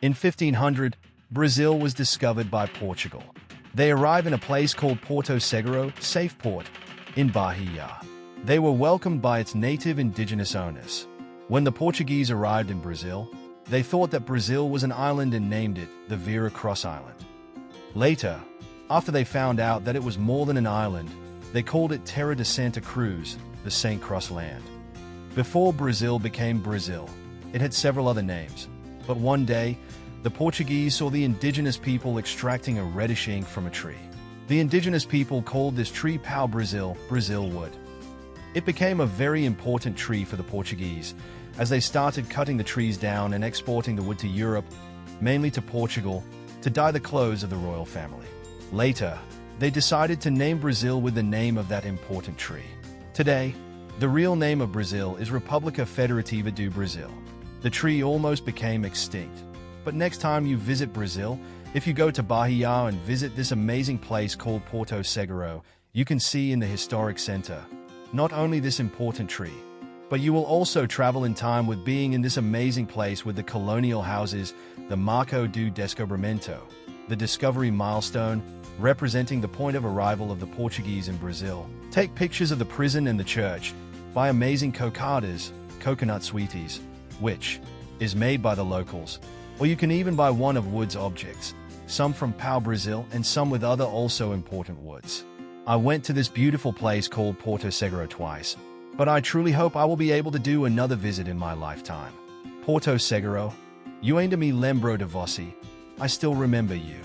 In 1500, Brazil was discovered by Portugal. They arrive in a place called Porto Seguro, Safe Port, in Bahia. They were welcomed by its native indigenous owners. When the Portuguese arrived in Brazil, they thought that Brazil was an island and named it the Vera Cruz Island. Later, after they found out that it was more than an island, they called it Terra de Santa Cruz, the St. Cross land. Before Brazil became Brazil, it had several other names. But one day, the Portuguese saw the indigenous people extracting a reddish ink from a tree. The indigenous people called this tree Pau Brasil, Brazilwood. It became a very important tree for the Portuguese, as they started cutting the trees down and exporting the wood to Europe, mainly to Portugal, to dye the clothes of the royal family. Later, they decided to name Brazil with the name of that important tree. Today, the real name of Brazil is República Federativa do Brasil. The tree almost became extinct. But next time you visit Brazil, if you go to Bahia and visit this amazing place called Porto Seguro, you can see in the historic center not only this important tree, but you will also travel in time with being in this amazing place with the colonial houses, the Marco do Descobrimento, the discovery milestone, representing the point of arrival of the Portuguese in Brazil. Take pictures of the prison and the church, buy amazing cocadas, coconut sweeties, which is made by the locals, or you can even buy one of wood's objects, some from Pau Brasil and some with other also important woods. I went to this beautiful place called Porto Seguro twice, but I truly hope I will be able to do another visit in my lifetime. Porto Seguro, eu ainda me lembro de você. I still remember you.